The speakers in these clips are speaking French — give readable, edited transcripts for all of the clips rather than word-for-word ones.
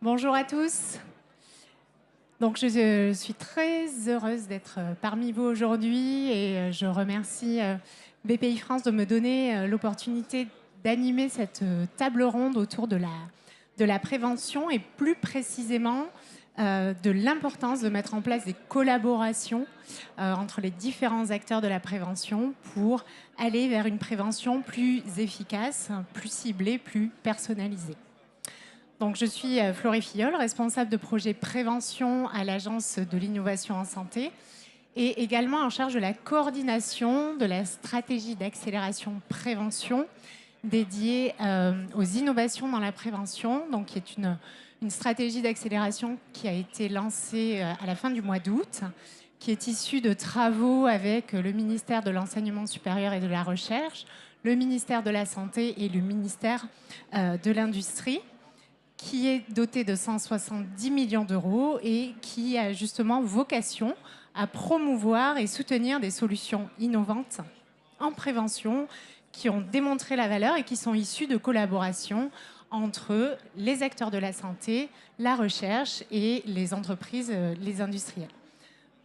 Bonjour à tous. Donc, je suis très heureuse d'être parmi vous aujourd'hui et je remercie BPI France de me donner l'opportunité d'animer cette table ronde autour de la prévention et plus précisément de l'importance de mettre en place des collaborations entre les différents acteurs de la prévention pour aller vers une prévention plus efficace, plus ciblée, plus personnalisée. Donc, je suis Florie Filleul, responsable de projet prévention à l'Agence de l'innovation en santé et également en charge de la coordination de la stratégie d'accélération prévention dédiée aux innovations dans la prévention, donc qui est une stratégie d'accélération qui a été lancée à la fin du mois d'août, qui est issue de travaux avec le ministère de l'Enseignement supérieur et de la Recherche, le ministère de la Santé et le ministère de l'Industrie, qui est doté de 170 millions d'euros et qui a justement vocation à promouvoir et soutenir des solutions innovantes en prévention qui ont démontré la valeur et qui sont issues de collaborations entre les acteurs de la santé, la recherche et les entreprises, les industriels.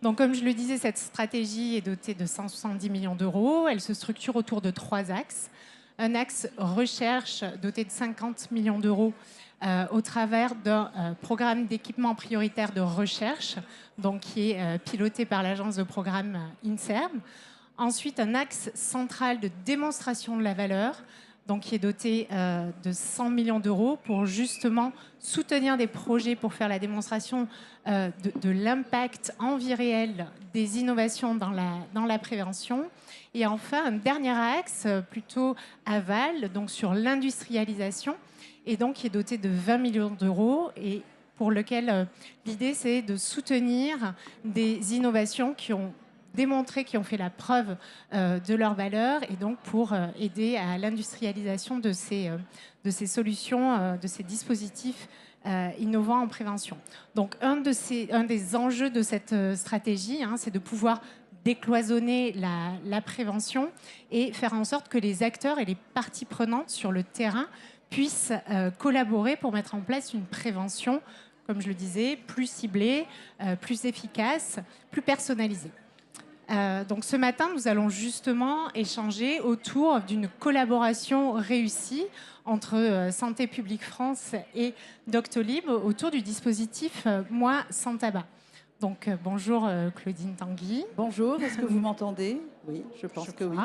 Donc, comme je le disais, cette stratégie est dotée de 170 millions d'euros. Elle se structure autour de 3 axes. Un axe recherche doté de 50 millions d'euros au travers d'un programme d'équipement prioritaire de recherche, donc qui est piloté par l'agence de programme INSERM. Ensuite, un axe central de démonstration de la valeur, donc qui est doté de 100 millions d'euros pour justement soutenir des projets pour faire la démonstration de l'impact en vie réelle des innovations dans la prévention. Et enfin, un dernier axe plutôt aval, donc sur l'industrialisation, et donc qui est doté de 20 millions d'euros et pour lequel l'idée c'est de soutenir des innovations qui ont démontré, qui ont fait la preuve de leur valeur et donc pour aider à l'industrialisation de ces solutions, de ces dispositifs innovants en prévention. Donc un des enjeux de cette stratégie, c'est de pouvoir décloisonner la prévention et faire en sorte que les acteurs et les parties prenantes sur le terrain puissent collaborer pour mettre en place une prévention, comme je le disais, plus ciblée, plus efficace, plus personnalisée. Donc ce matin, nous allons justement échanger autour d'une collaboration réussie entre Santé publique France et Doctolib autour du dispositif Moi sans tabac. Donc bonjour Claudine Tanguy. Bonjour, est-ce que vous m'entendez? Oui, je pense que oui.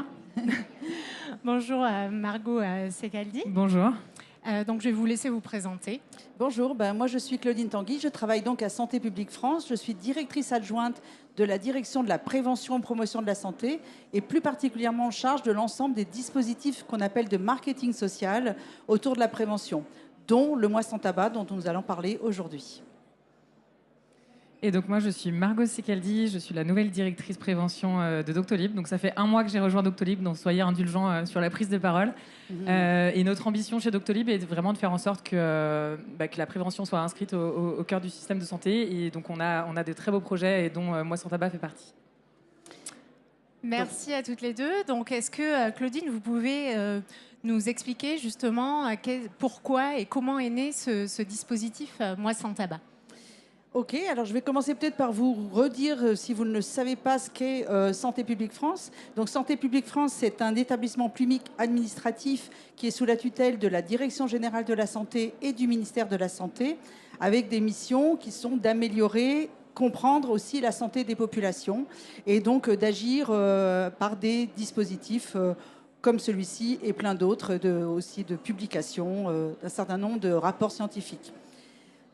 Bonjour Margot Secaldi. Bonjour. Donc je vais vous laisser vous présenter. Bonjour, moi je suis Claudine Tanguy, je travaille donc à Santé publique France, je suis directrice adjointe de la direction de la prévention et promotion de la santé et plus particulièrement en charge de l'ensemble des dispositifs qu'on appelle de marketing social autour de la prévention, dont le Moi sans tabac dont nous allons parler aujourd'hui. Et donc moi je suis Margot Secaldi, je suis la nouvelle directrice prévention de Doctolib. Donc ça fait 1 mois que j'ai rejoint Doctolib, donc soyez indulgents sur la prise de parole. Et notre ambition chez Doctolib est vraiment de faire en sorte que la prévention soit inscrite au cœur du système de santé. Et donc on a de très beaux projets et dont Moi sans tabac fait partie. Merci à toutes les deux. Donc est-ce que Claudine, vous pouvez nous expliquer justement pourquoi et comment est né ce dispositif Moi sans tabac ? Ok, alors je vais commencer peut-être par vous redire, si vous ne savez pas, ce qu'est Santé publique France. Donc Santé publique France, c'est un établissement public administratif qui est sous la tutelle de la Direction générale de la santé et du ministère de la Santé, avec des missions qui sont d'améliorer, comprendre aussi la santé des populations et donc d'agir par des dispositifs comme celui-ci et plein d'autres, aussi de publications, d'un certain nombre de rapports scientifiques.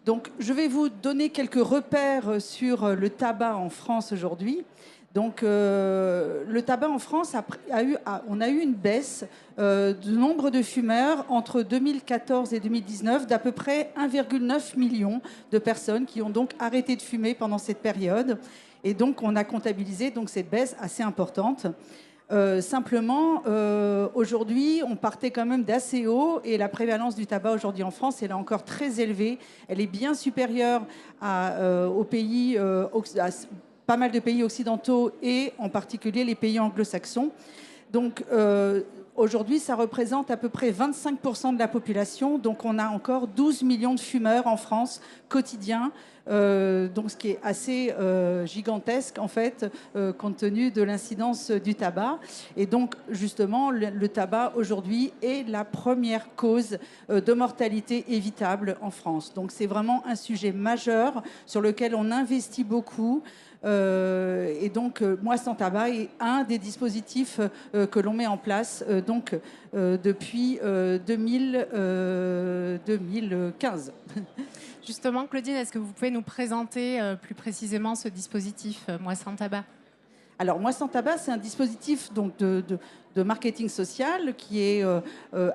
Donc, je vais vous donner quelques repères sur le tabac en France aujourd'hui. Donc, le tabac en France, on a eu une baisse du nombre de fumeurs entre 2014 et 2019 d'à peu près 1,9 million de personnes qui ont donc arrêté de fumer pendant cette période. Et donc, on a comptabilisé donc, cette baisse assez importante. Simplement, aujourd'hui, on partait quand même d'assez haut et la prévalence du tabac aujourd'hui en France, elle est encore très élevée. Elle est bien supérieure aux pays, à pas mal de pays occidentaux et en particulier les pays anglo-saxons. Donc, aujourd'hui, ça représente à peu près 25% de la population. Donc, on a encore 12 millions de fumeurs en France quotidiens. Donc, ce qui est assez gigantesque, en fait, compte tenu de l'incidence du tabac. Et donc, justement, le tabac, aujourd'hui, est la première cause de mortalité évitable en France. Donc, c'est vraiment un sujet majeur sur lequel on investit beaucoup. Et donc, Moi sans tabac est un des dispositifs que l'on met en place depuis 2015. Justement, Claudine, est-ce que vous pouvez nous présenter plus précisément ce dispositif Moi sans tabac? Alors, Moi sans tabac, c'est un dispositif donc, de marketing social qui est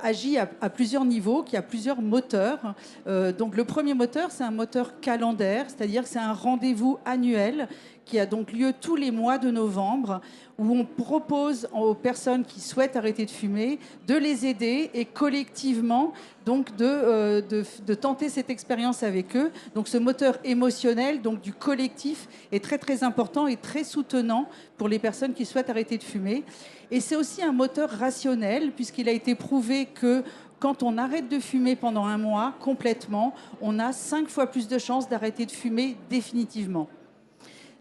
agit à plusieurs niveaux, qui a plusieurs moteurs. Donc, le premier moteur, c'est un moteur calendaire, c'est-à-dire que c'est un rendez-vous annuel qui a donc lieu tous les mois de novembre, où on propose aux personnes qui souhaitent arrêter de fumer de les aider et collectivement donc de tenter cette expérience avec eux. Donc ce moteur émotionnel donc du collectif est très très important et très soutenant pour les personnes qui souhaitent arrêter de fumer. Et c'est aussi un moteur rationnel puisqu'il a été prouvé que quand on arrête de fumer pendant un mois complètement, on a 5 fois plus de chances d'arrêter de fumer définitivement.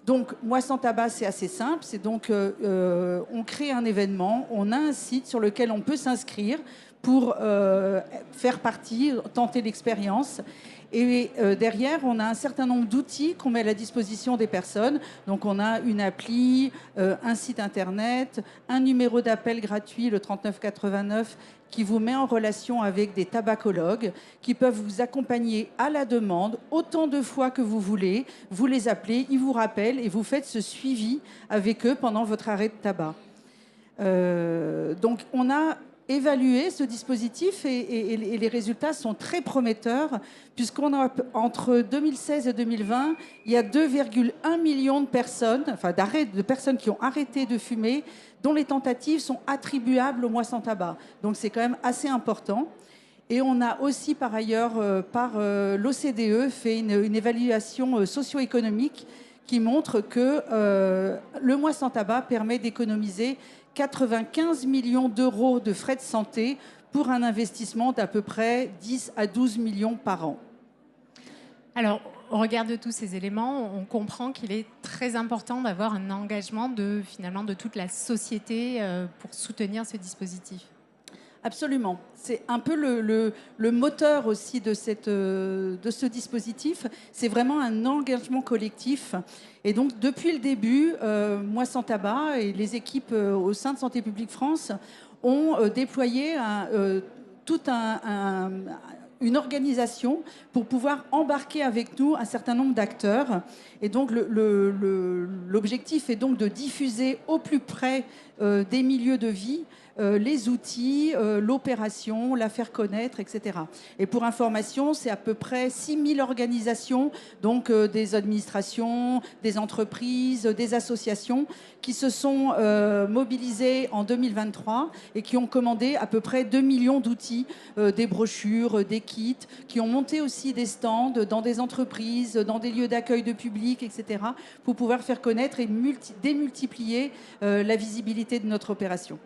Donc, Moi sans tabac, c'est assez simple. C'est donc, on crée un événement, on a un site sur lequel on peut s'inscrire pour faire partie, tenter l'expérience. Et derrière, on a un certain nombre d'outils qu'on met à la disposition des personnes. Donc, on a une appli, un site internet, un numéro d'appel gratuit, le 3989, qui vous met en relation avec des tabacologues qui peuvent vous accompagner à la demande autant de fois que vous voulez. Vous les appelez, ils vous rappellent et vous faites ce suivi avec eux pendant votre arrêt de tabac. Donc, on a évalué ce dispositif et les résultats sont très prometteurs puisqu'on a entre 2016 et 2020, il y a 2,1 millions de personnes, de personnes qui ont arrêté de fumer, dont les tentatives sont attribuables au Moi sans tabac. Donc c'est quand même assez important. Et on a aussi par ailleurs, par l'OCDE, fait une évaluation socio-économique qui montre que le Moi sans tabac permet d'économiser 95 millions d'euros de frais de santé pour un investissement d'à peu près 10 à 12 millions par an. Alors, au regard de tous ces éléments, on comprend qu'il est très important d'avoir un engagement finalement de toute la société pour soutenir ce dispositif. Absolument. C'est un peu le moteur aussi de ce dispositif. C'est vraiment un engagement collectif. Et donc, depuis le début, Moi sans tabac et les équipes au sein de Santé publique France ont déployé une organisation pour pouvoir embarquer avec nous un certain nombre d'acteurs. Et donc, l'objectif est donc de diffuser au plus près des milieux de vie les outils, l'opération, la faire connaître, etc. Et pour information, c'est à peu près 6000 organisations, donc des administrations, des entreprises, des associations, qui se sont mobilisées en 2023 et qui ont commandé à peu près 2 millions d'outils, des brochures, des kits, qui ont monté aussi des stands dans des entreprises, dans des lieux d'accueil de public, etc., pour pouvoir faire connaître et démultiplier la visibilité de notre opération.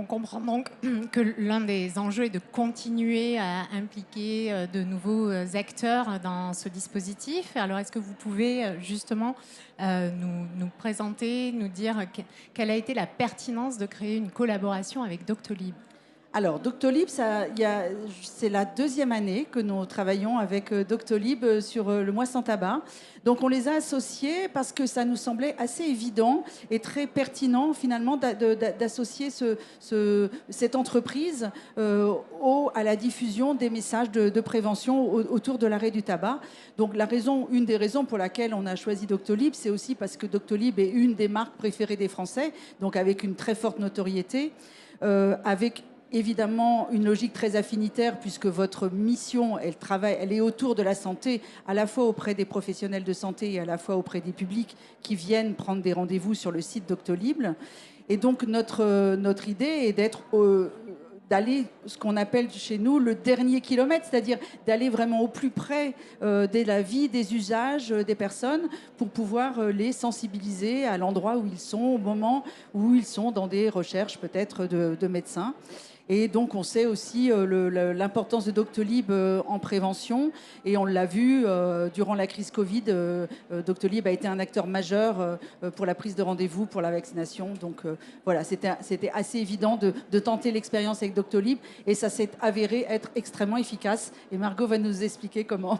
On comprend donc que l'un des enjeux est de continuer à impliquer de nouveaux acteurs dans ce dispositif. Alors, est-ce que vous pouvez justement nous présenter, nous dire quelle a été la pertinence de créer une collaboration avec Doctolib ? Alors, Doctolib, c'est la deuxième année que nous travaillons avec Doctolib sur le Moi sans tabac. Donc, on les a associés parce que ça nous semblait assez évident et très pertinent, finalement, d'associer cette entreprise à la diffusion des messages de prévention autour de l'arrêt du tabac. Donc, une des raisons pour laquelle on a choisi Doctolib, c'est aussi parce que Doctolib est une des marques préférées des Français, donc avec une très forte notoriété, avec évidemment une logique très affinitaire puisque votre mission, elle est autour de la santé, à la fois auprès des professionnels de santé et à la fois auprès des publics qui viennent prendre des rendez-vous sur le site Doctolib. Et donc notre idée est d'aller, ce qu'on appelle chez nous, le dernier kilomètre, c'est-à-dire d'aller vraiment au plus près de la vie, des usages des personnes pour pouvoir les sensibiliser à l'endroit où ils sont, au moment où ils sont dans des recherches peut-être de médecins. Et donc, on sait aussi l'importance de Doctolib en prévention. Et on l'a vu durant la crise Covid. Doctolib a été un acteur majeur pour la prise de rendez-vous, pour la vaccination. Donc, voilà, c'était assez évident de tenter l'expérience avec Doctolib. Et ça s'est avéré être extrêmement efficace. Et Margot va nous expliquer comment.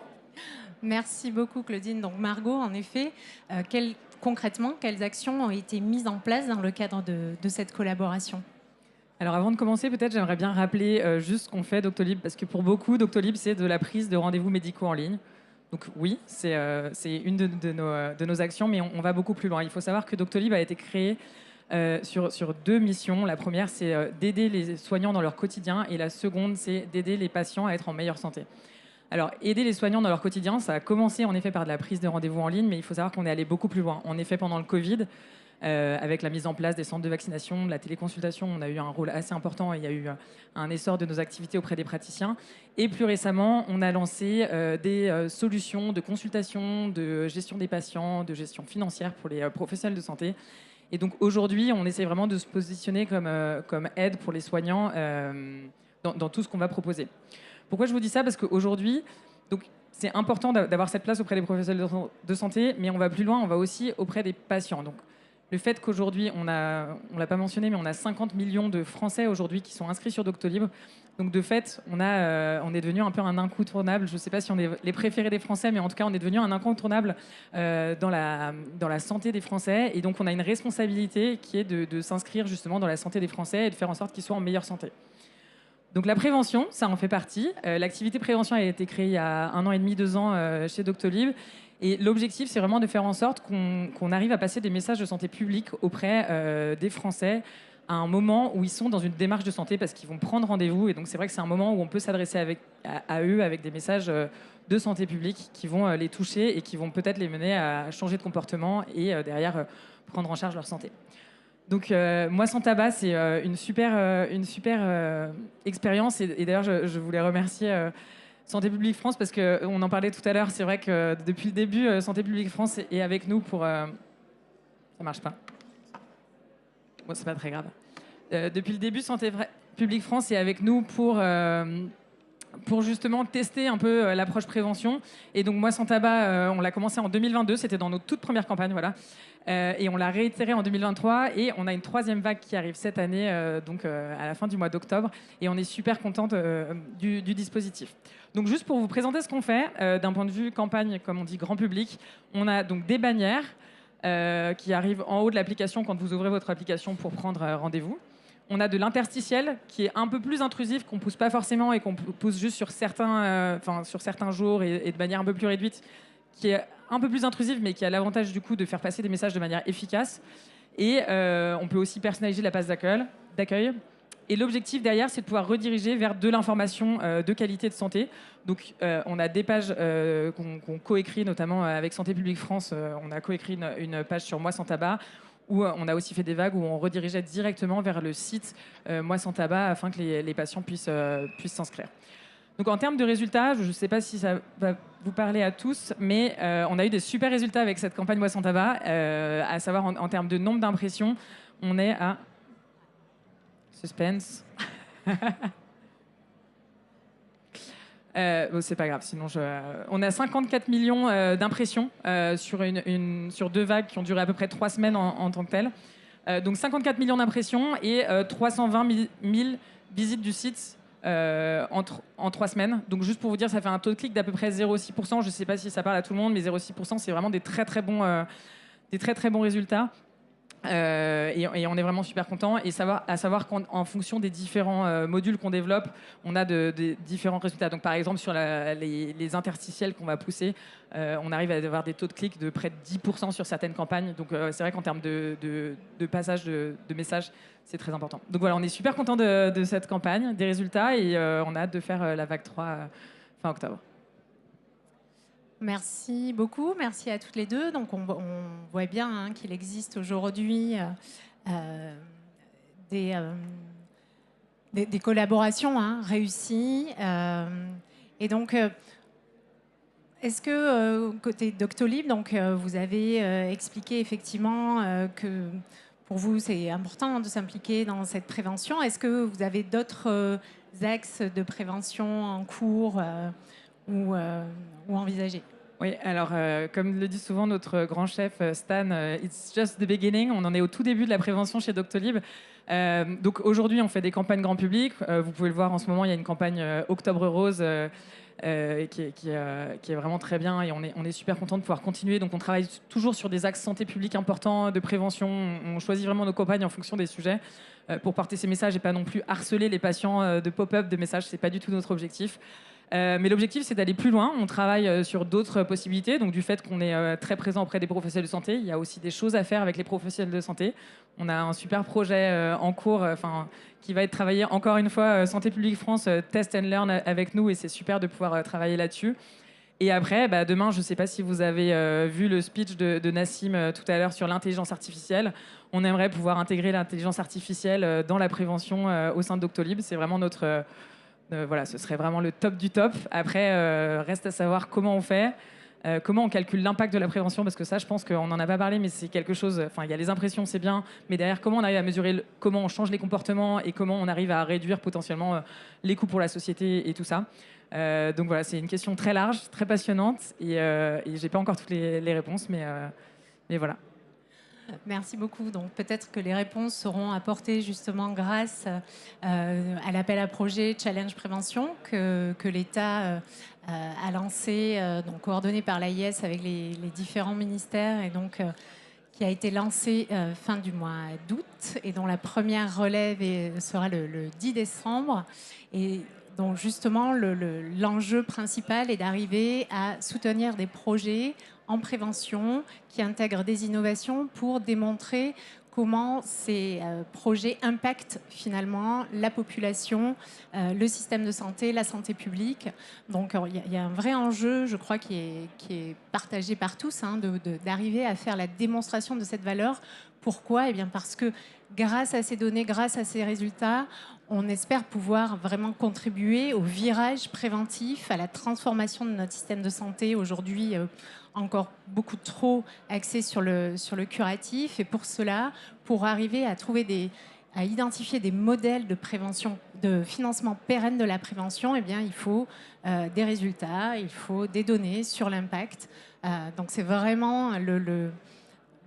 Merci beaucoup, Claudine. Donc, Margot, en effet, concrètement, quelles actions ont été mises en place dans le cadre de cette collaboration ? Alors avant de commencer, peut-être j'aimerais bien rappeler juste ce qu'on fait Doctolib, parce que pour beaucoup, Doctolib, c'est de la prise de rendez-vous médicaux en ligne. Donc oui, c'est une de nos actions, mais on va beaucoup plus loin. Il faut savoir que Doctolib a été créé sur deux missions. La première, c'est d'aider les soignants dans leur quotidien, et la seconde, c'est d'aider les patients à être en meilleure santé. Alors, aider les soignants dans leur quotidien, ça a commencé en effet par de la prise de rendez-vous en ligne, mais il faut savoir qu'on est allé beaucoup plus loin. En effet, pendant le Covid, avec la mise en place des centres de vaccination, de la téléconsultation, on a eu un rôle assez important. Il y a eu un essor de nos activités auprès des praticiens. Et plus récemment, on a lancé des solutions de consultation, de gestion des patients, de gestion financière pour les professionnels de santé. Et donc aujourd'hui, on essaie vraiment de se positionner comme aide pour les soignants dans tout ce qu'on va proposer. Pourquoi je vous dis ça ? Parce qu'aujourd'hui, c'est important d'avoir cette place auprès des professionnels de santé, mais on va plus loin, on va aussi auprès des patients. Donc, le fait qu'aujourd'hui, on l'a pas mentionné, mais on a 50 millions de Français aujourd'hui qui sont inscrits sur Doctolib. Donc de fait, on est devenu un peu un incontournable. Je ne sais pas si on est les préférés des Français, mais en tout cas, on est devenu un incontournable dans la santé des Français. Et donc, on a une responsabilité qui est de s'inscrire justement dans la santé des Français et de faire en sorte qu'ils soient en meilleure santé. Donc la prévention, ça en fait partie. L'activité prévention a été créée il y a 1 an et demi, 2 ans chez Doctolib. Et l'objectif, c'est vraiment de faire en sorte qu'on arrive à passer des messages de santé publique auprès des Français à un moment où ils sont dans une démarche de santé parce qu'ils vont prendre rendez-vous. Et donc c'est vrai que c'est un moment où on peut s'adresser à eux avec des messages de santé publique qui vont les toucher et qui vont peut-être les mener à changer de comportement et derrière prendre en charge leur santé. Donc moi, sans tabac, c'est une super expérience. Et d'ailleurs, je voulais remercier Santé publique France parce qu'on en parlait tout à l'heure. C'est vrai que depuis le début, Santé publique France est avec nous pour... Ça marche pas. Bon, c'est pas très grave. Depuis le début, Santé publique France est avec nous pour justement tester un peu l'approche prévention. Et donc moi, sans tabac, on l'a commencé en 2022. C'était dans notre toute première campagne, voilà. Et on l'a réitéré en 2023 et on a une 3e vague qui arrive cette année, à la fin du mois d'octobre. Et on est super contente du dispositif. Donc juste pour vous présenter ce qu'on fait, d'un point de vue campagne, comme on dit grand public, on a donc des bannières qui arrivent en haut de l'application quand vous ouvrez votre application pour prendre rendez-vous. On a de l'interstitiel qui est un peu plus intrusif, qu'on ne pousse pas forcément et qu'on pousse juste sur certains jours et de manière un peu plus réduite, qui est un peu plus intrusive, mais qui a l'avantage du coup de faire passer des messages de manière efficace. Et on peut aussi personnaliser la page d'accueil. Et l'objectif derrière, c'est de pouvoir rediriger vers de l'information de qualité de santé. Donc on a des pages qu'on coécrit, notamment avec Santé publique France. On a coécrit une page sur Moi sans tabac, où on a aussi fait des vagues où on redirigeait directement vers le site Moi sans tabac afin que les patients puissent s'inscrire. Donc en termes de résultats, je ne sais pas si ça va vous parler à tous, mais on a eu des super résultats avec cette campagne Moi sans tabac, à savoir en termes de nombre d'impressions, on est à... Suspense. Bon, c'est pas grave, sinon on a 54 millions d'impressions sur 2 vagues qui ont duré à peu près 3 semaines en tant que telles. Donc 54 millions d'impressions et 320 000 visites du site en 3 semaines. Donc juste pour vous dire, ça fait un taux de clic d'à peu près 0,6%. Je ne sais pas si ça parle à tout le monde, mais 0,6%, c'est vraiment des très très bons résultats. Et on est vraiment super content. Et à savoir qu'en fonction des différents modules qu'on développe, on a des différents résultats. Donc par exemple sur les interstitiels qu'on va pousser, on arrive à avoir des taux de clic de près de 10% sur certaines campagnes. Donc c'est vrai qu'en termes de passage de messages, c'est très important. Donc voilà, on est super content de cette campagne, des résultats, et on a hâte de faire la vague 3 fin octobre. Merci beaucoup, merci à toutes les deux. Donc on voit bien qu'il existe aujourd'hui des collaborations réussies. Et donc, est-ce que côté Doctolib, donc, vous avez expliqué effectivement que pour vous, c'est important de s'impliquer dans cette prévention. Est-ce que vous avez d'autres axes de prévention en cours ou envisagés? Oui, alors comme le dit souvent notre grand chef Stan, it's just the beginning. On en est au tout début de la prévention chez Doctolib. Donc aujourd'hui, on fait des campagnes grand public. Vous pouvez le voir en ce moment, il y a une campagne Octobre Rose qui est vraiment très bien et on est super content de pouvoir continuer. Donc on travaille toujours sur des axes santé publique importants, de prévention. On choisit vraiment nos campagnes en fonction des sujets pour porter ces messages et pas non plus harceler les patients de pop-up de messages. C'est pas du tout notre objectif. Mais l'objectif, c'est d'aller plus loin. On travaille sur d'autres possibilités. Donc, du fait qu'on est très présent auprès des professionnels de santé, il y a aussi des choses à faire avec les professionnels de santé. On a un super projet en cours qui va être travaillé encore une fois, Santé publique France, Test and Learn avec nous. Et c'est super de pouvoir travailler là-dessus. Et après, demain, je ne sais pas si vous avez vu le speech de Nassim tout à l'heure sur l'intelligence artificielle. On aimerait pouvoir intégrer l'intelligence artificielle dans la prévention au sein de Doctolib. C'est vraiment notre... voilà, ce serait vraiment le top du top. Après, reste à savoir comment on fait, comment on calcule l'impact de la prévention, parce que ça, je pense qu'on n'en a pas parlé, mais c'est quelque chose... Enfin, il y a les impressions, c'est bien, mais derrière, comment on arrive à mesurer comment on change les comportements et comment on arrive à réduire potentiellement les coûts pour la société et tout ça. Donc voilà, c'est une question très large, très passionnante, et j'ai pas encore toutes les réponses, mais voilà. Merci beaucoup. Donc peut-être que les réponses seront apportées justement grâce à l'appel à projet Challenge Prévention que l'État a lancé, donc coordonné par l'AIS avec les différents ministères et donc qui a été lancé fin du mois d'août et dont la première relève sera le 10 décembre. Et donc justement, l'enjeu principal est d'arriver à soutenir des projets en prévention qui intègrent des innovations pour démontrer comment ces projets impactent finalement la population, le système de santé, la santé publique. Donc il y a un vrai enjeu, je crois, qui est partagé par tous, d'arriver à faire la démonstration de cette valeur. Pourquoi ? Eh bien parce que grâce à ces données, grâce à ces résultats, on espère pouvoir vraiment contribuer au virage préventif, à la transformation de notre système de santé aujourd'hui encore beaucoup trop axé sur le curatif. Et pour cela, pour arriver à identifier des modèles de prévention, de financement pérenne de la prévention, eh bien, il faut des résultats, il faut des données sur l'impact. Donc c'est vraiment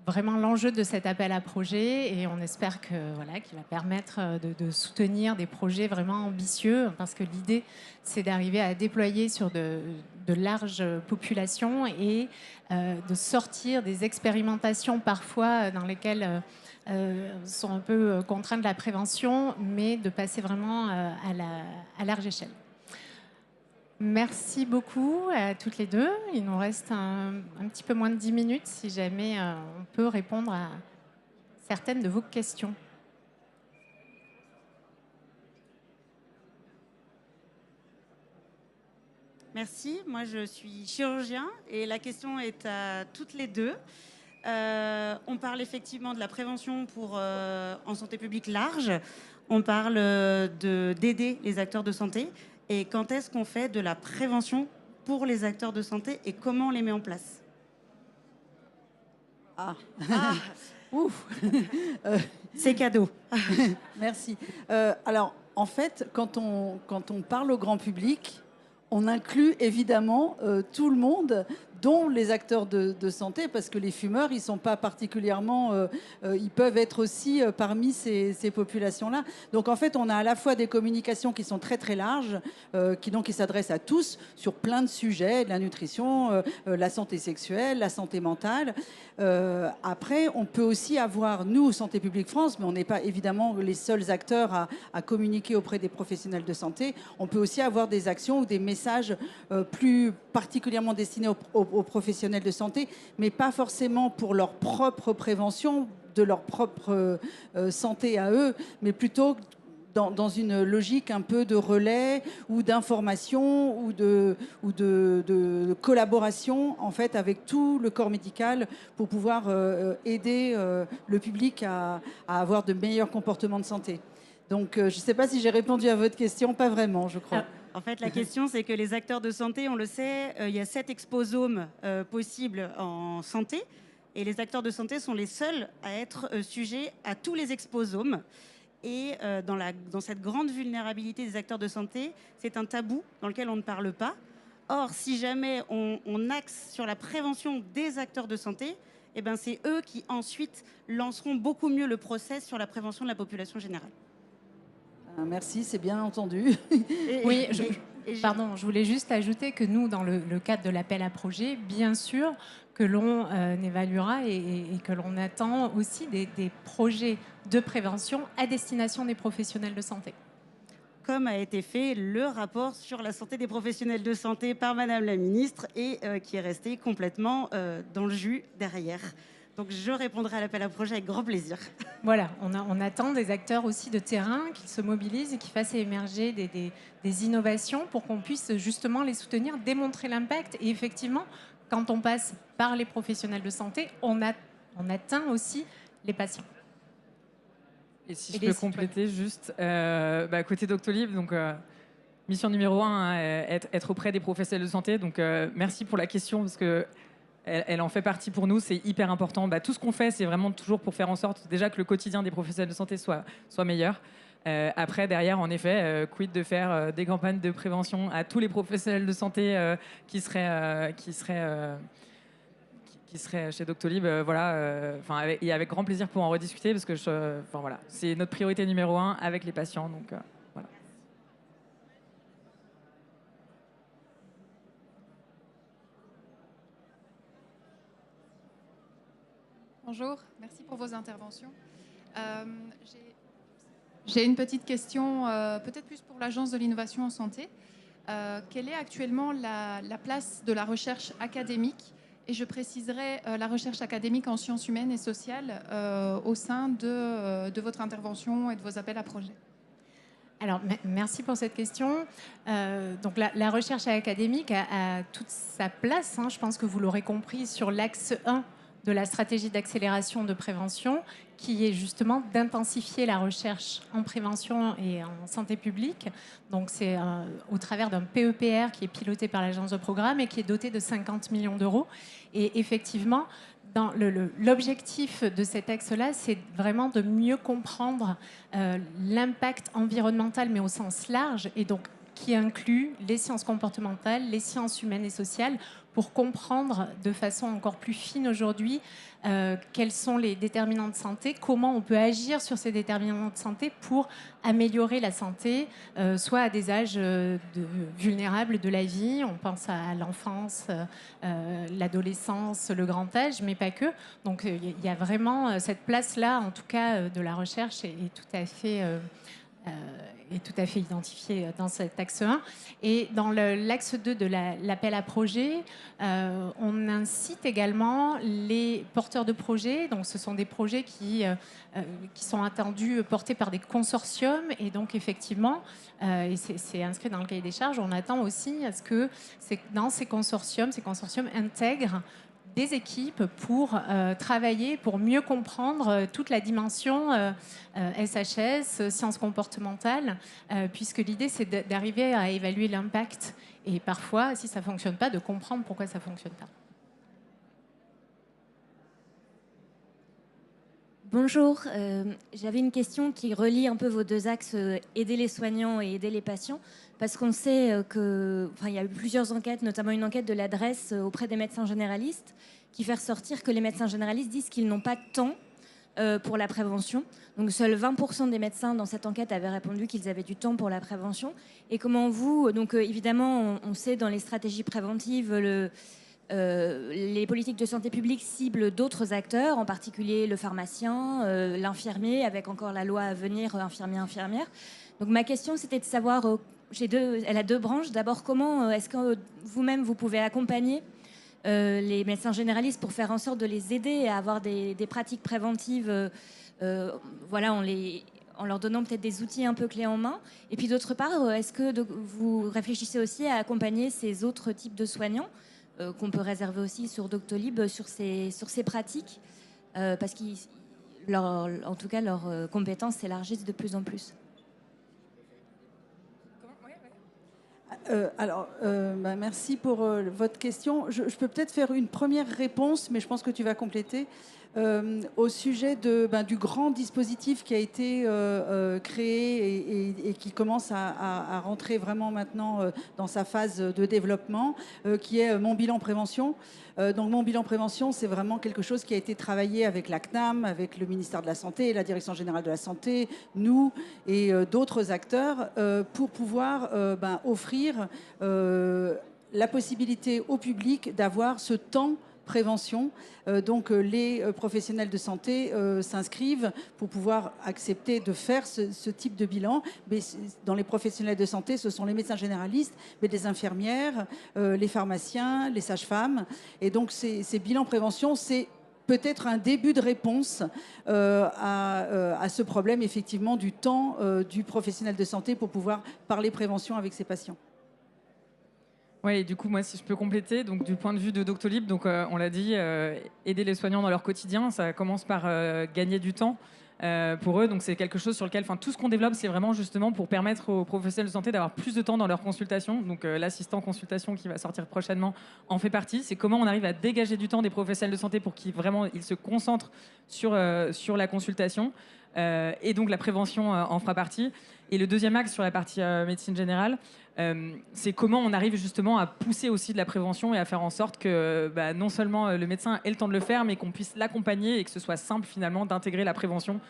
vraiment l'enjeu de cet appel à projet et on espère qu'il va permettre de soutenir des projets vraiment ambitieux parce que l'idée c'est d'arriver à déployer sur de larges populations et de sortir des expérimentations parfois dans lesquelles sont un peu contraintes de la prévention mais de passer vraiment à large échelle. Merci beaucoup à toutes les deux. Il nous reste un petit peu moins de 10 minutes si jamais on peut répondre à certaines de vos questions. Merci. Moi, je suis chirurgien et la question est à toutes les deux. On parle effectivement de la prévention en santé publique large. On parle d'aider les acteurs de santé. Et quand est-ce qu'on fait de la prévention pour les acteurs de santé et comment on les met en place ? Ouf. C'est cadeau. Merci. Alors, en fait, quand on parle au grand public, on inclut évidemment tout le monde, dont les acteurs de santé, parce que les fumeurs, ils sont pas particulièrement... ils peuvent être aussi parmi ces populations-là. Donc, en fait, on a à la fois des communications qui sont très, très larges, qui s'adressent à tous sur plein de sujets, de la nutrition, la santé sexuelle, la santé mentale. Après, on peut aussi avoir, nous, Santé publique France, mais on n'est pas évidemment les seuls acteurs à communiquer auprès des professionnels de santé. On peut aussi avoir des actions ou des messages plus particulièrement destinés aux professionnels de santé, mais pas forcément pour leur propre prévention, de leur propre santé à eux, mais plutôt dans une logique un peu de relais ou d'information ou de collaboration en fait avec tout le corps médical pour pouvoir aider le public à avoir de meilleurs comportements de santé. Donc, je ne sais pas si j'ai répondu à votre question, pas vraiment, je crois. En fait, la question, c'est que les acteurs de santé, on le sait, il y a 7 exposomes possibles en santé. Et les acteurs de santé sont les seuls à être sujets à tous les exposomes. Et dans cette grande vulnérabilité des acteurs de santé, c'est un tabou dans lequel on ne parle pas. Or, si jamais on axe sur la prévention des acteurs de santé, eh ben, c'est eux qui ensuite lanceront beaucoup mieux le process sur la prévention de la population générale. Merci, c'est bien entendu. Oui, pardon, je voulais juste ajouter que nous, dans le cadre de l'appel à projet, bien sûr que l'on évaluera et que l'on attend aussi des projets de prévention à destination des professionnels de santé. Comme a été fait le rapport sur la santé des professionnels de santé par Madame la Ministre et qui est resté complètement dans le jus derrière. Donc je répondrai à l'appel à projet avec grand plaisir. Voilà, on attend des acteurs aussi de terrain qui se mobilisent et qui fassent émerger des innovations pour qu'on puisse justement les soutenir, démontrer l'impact. Et effectivement, quand on passe par les professionnels de santé, on atteint aussi les patients. Et si je peux compléter juste, côté Doctolib, donc mission numéro 1, être auprès des professionnels de santé. Donc merci pour la question parce que elle en fait partie pour nous, c'est hyper important. Tout ce qu'on fait, c'est vraiment toujours pour faire en sorte déjà que le quotidien des professionnels de santé soit meilleur. Après, derrière, en effet, quid de faire des campagnes de prévention à tous les professionnels de santé qui seraient chez Doctolib, et avec grand plaisir pour en rediscuter parce que c'est notre priorité numéro 1 avec les patients. Donc, voilà. Bonjour, merci pour vos interventions. J'ai une petite question, peut-être plus pour l'Agence de l'innovation en santé. Quelle est actuellement la place de la recherche académique? Et je préciserai la recherche académique en sciences humaines et sociales au sein de votre intervention et de vos appels à projets. Alors, merci pour cette question. Donc, la recherche académique a toute sa place, je pense que vous l'aurez compris, sur l'axe 1 de la stratégie d'accélération de prévention, qui est justement d'intensifier la recherche en prévention et en santé publique. Donc, c'est au travers d'un PEPR qui est piloté par l'agence de programme et qui est doté de 50 millions d'euros. Et effectivement, l'objectif de cet axe-là, c'est vraiment de mieux comprendre l'impact environnemental, mais au sens large, et donc qui inclut les sciences comportementales, les sciences humaines et sociales, pour comprendre de façon encore plus fine aujourd'hui quels sont les déterminants de santé, comment on peut agir sur ces déterminants de santé pour améliorer la santé, soit à des âges vulnérables de la vie, on pense à l'enfance, l'adolescence, le grand âge, mais pas que. Donc il y a vraiment cette place-là, en tout cas, de la recherche est tout à fait... est tout à fait identifié dans cet axe 1. Et dans l'axe 2 de l'appel à projet, on incite également les porteurs de projets. Donc, ce sont des projets qui sont attendus, portés par des consortiums. Et donc, effectivement, et c'est inscrit dans le cahier des charges, on attend aussi à ce que dans ces consortiums intègrent des équipes pour travailler, pour mieux comprendre toute la dimension SHS, sciences comportementales, puisque l'idée, c'est d'arriver à évaluer l'impact et parfois, si ça ne fonctionne pas, de comprendre pourquoi ça ne fonctionne pas. Bonjour, j'avais une question qui relie un peu vos deux axes, aider les soignants et aider les patients, parce qu'on sait il y a eu plusieurs enquêtes, notamment une enquête de l'adresse auprès des médecins généralistes, qui fait ressortir que les médecins généralistes disent qu'ils n'ont pas de temps pour la prévention. Donc seuls 20% des médecins dans cette enquête avaient répondu qu'ils avaient du temps pour la prévention. Et comment vous, donc évidemment, on sait dans les stratégies préventives, les politiques de santé publique ciblent d'autres acteurs, en particulier le pharmacien, l'infirmier, avec encore la loi à venir, infirmière. Donc ma question, c'était de savoir, elle a deux branches. D'abord, comment est-ce que vous-même, vous pouvez accompagner les médecins généralistes pour faire en sorte de les aider à avoir des pratiques préventives, en leur donnant peut-être des outils un peu clés en main. Et puis d'autre part, est-ce que vous réfléchissez aussi à accompagner ces autres types de soignants qu'on peut réserver aussi sur Doctolib sur ces pratiques, parce qu'en tout cas leurs compétences s'élargissent de plus en plus. Merci pour votre question. Je peux peut-être faire une première réponse, mais je pense que tu vas compléter. Au sujet du grand dispositif qui a été créé et qui commence à rentrer vraiment maintenant dans sa phase de développement, qui est Mon Bilan Prévention. Donc Mon Bilan Prévention, c'est vraiment quelque chose qui a été travaillé avec la CNAM, avec le ministère de la Santé, la Direction Générale de la Santé, nous et d'autres acteurs pour pouvoir offrir la possibilité au public d'avoir ce temps prévention. Les professionnels de santé s'inscrivent pour pouvoir accepter de faire ce type de bilan. Mais dans les professionnels de santé, ce sont les médecins généralistes, mais les infirmières, les pharmaciens, les sages-femmes. Et donc ces bilans prévention, c'est peut-être un début de réponse à ce problème effectivement du temps du professionnel de santé pour pouvoir parler prévention avec ses patients. Oui, et du coup, moi, si je peux compléter, donc du point de vue de Doctolib, donc on l'a dit, aider les soignants dans leur quotidien, ça commence par gagner du temps pour eux. Donc c'est quelque chose sur lequel, tout ce qu'on développe, c'est vraiment justement pour permettre aux professionnels de santé d'avoir plus de temps dans leur consultation. Donc l'assistant consultation qui va sortir prochainement en fait partie. C'est comment on arrive à dégager du temps des professionnels de santé pour qu'ils vraiment ils se concentrent sur la consultation. Et donc la prévention en fera partie. Et le deuxième axe sur la partie médecine générale, c'est comment on arrive justement à pousser aussi de la prévention et à faire en sorte que non seulement le médecin ait le temps de le faire, mais qu'on puisse l'accompagner et que ce soit simple finalement d'intégrer la prévention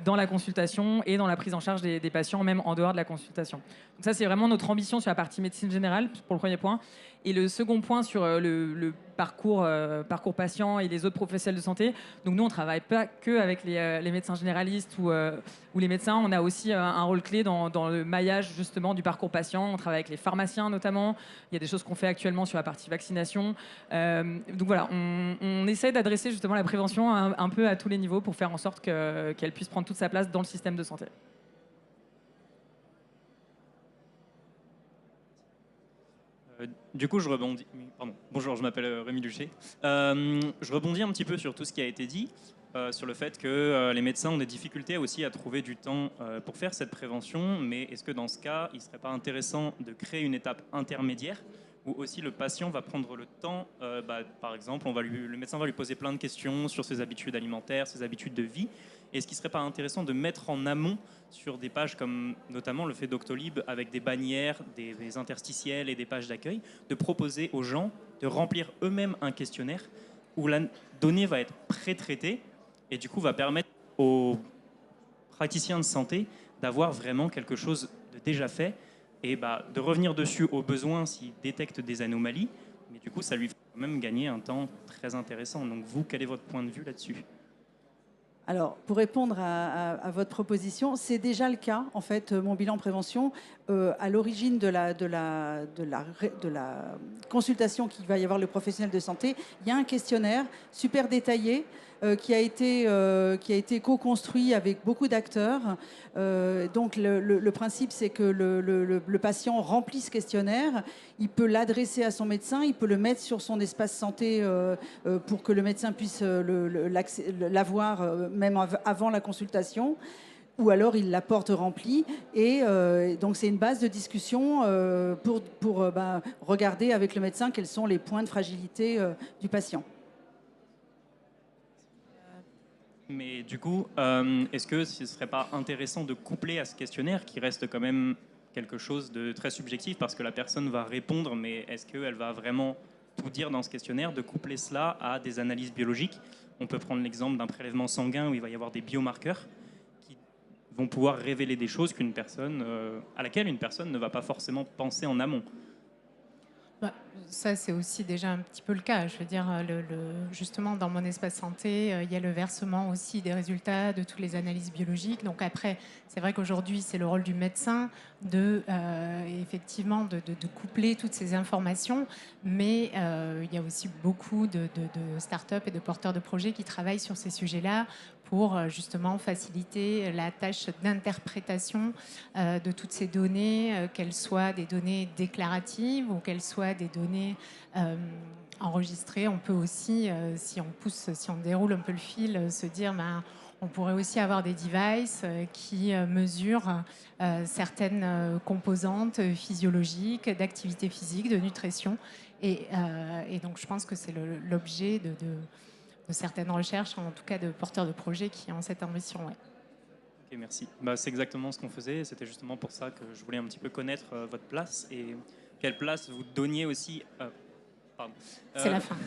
dans la consultation et dans la prise en charge des patients, même en dehors de la consultation. Donc ça, c'est vraiment notre ambition sur la partie médecine générale, pour le premier point. Et le second point sur le parcours patient et les autres professionnels de santé. Donc nous, on ne travaille pas que avec les médecins généralistes ou les médecins. On a aussi un rôle clé dans le maillage justement du parcours patient. On travaille avec les pharmaciens notamment. Il y a des choses qu'on fait actuellement sur la partie vaccination. Donc voilà, on essaie d'adresser justement la prévention un peu à tous les niveaux pour faire en sorte qu'elle puisse prendre toute sa place dans le système de santé. Du coup, je rebondis. Pardon. Bonjour, je m'appelle Rémi Luché. Je rebondis un petit peu sur tout ce qui a été dit, sur le fait que les médecins ont des difficultés aussi à trouver du temps pour faire cette prévention. Mais est-ce que dans ce cas, il ne serait pas intéressant de créer une étape intermédiaire où aussi le patient va prendre le temps, par exemple, le médecin va lui poser plein de questions sur ses habitudes alimentaires, ses habitudes de vie. Est-ce qu'il ne serait pas intéressant de mettre en amont sur des pages comme notamment le fait Doctolib avec des bannières, des interstitiels et des pages d'accueil, de proposer aux gens de remplir eux-mêmes un questionnaire où la donnée va être pré-traitée et du coup va permettre aux praticiens de santé d'avoir vraiment quelque chose de déjà fait et de revenir dessus au besoin s'ils détectent des anomalies. Mais du coup, ça lui fait quand même gagner un temps très intéressant. Donc vous, quel est votre point de vue là-dessus ? Alors, pour répondre à votre proposition, c'est déjà le cas. En fait, Mon Bilan Prévention, à l'origine de la consultation qu'il va y avoir le professionnel de santé, il y a un questionnaire super détaillé qui a été co-construit avec beaucoup d'acteurs. Donc, le principe, c'est que le patient remplit ce questionnaire, il peut l'adresser à son médecin, il peut le mettre sur son espace santé pour que le médecin puisse l'avoir même avant la consultation, ou alors il la porte remplie. Et donc c'est une base de discussion pour regarder avec le médecin quels sont les points de fragilité du patient. Mais du coup, est-ce que ce ne serait pas intéressant de coupler à ce questionnaire qui reste quand même quelque chose de très subjectif parce que la personne va répondre, mais est-ce qu'elle va vraiment tout dire dans ce questionnaire, de coupler cela à des analyses biologiques? On peut prendre l'exemple d'un prélèvement sanguin où il va y avoir des biomarqueurs qui vont pouvoir révéler des choses à laquelle une personne ne va pas forcément penser en amont. Ça, c'est aussi déjà un petit peu le cas. Je veux dire, justement, dans mon espace santé, il y a le versement aussi des résultats de toutes les analyses biologiques. Donc après, c'est vrai qu'aujourd'hui, c'est le rôle du médecin effectivement de coupler toutes ces informations. Mais il y a aussi beaucoup de start-up et de porteurs de projets qui travaillent sur ces sujets-là pour justement faciliter la tâche d'interprétation de toutes ces données, qu'elles soient des données déclaratives ou qu'elles soient des données enregistrées. On peut aussi, si on déroule un peu le fil, se dire On pourrait aussi avoir des devices qui mesurent certaines composantes physiologiques, d'activité physique, de nutrition. Et donc, je pense que c'est l'objet de certaines recherches, en tout cas de porteurs de projets qui ont cette ambition. Ouais. Ok, merci. C'est exactement ce qu'on faisait. C'était justement pour ça que je voulais un petit peu connaître votre place et quelle place vous donniez aussi C'est la fin.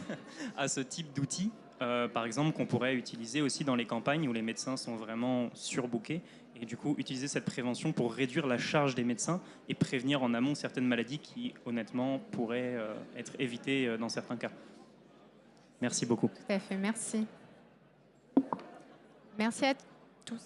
à ce type d'outils. Par exemple, qu'on pourrait utiliser aussi dans les campagnes où les médecins sont vraiment surbookés et du coup utiliser cette prévention pour réduire la charge des médecins et prévenir en amont certaines maladies qui honnêtement pourraient être évitées dans certains cas. Merci beaucoup. Tout à fait, merci. Merci à tous.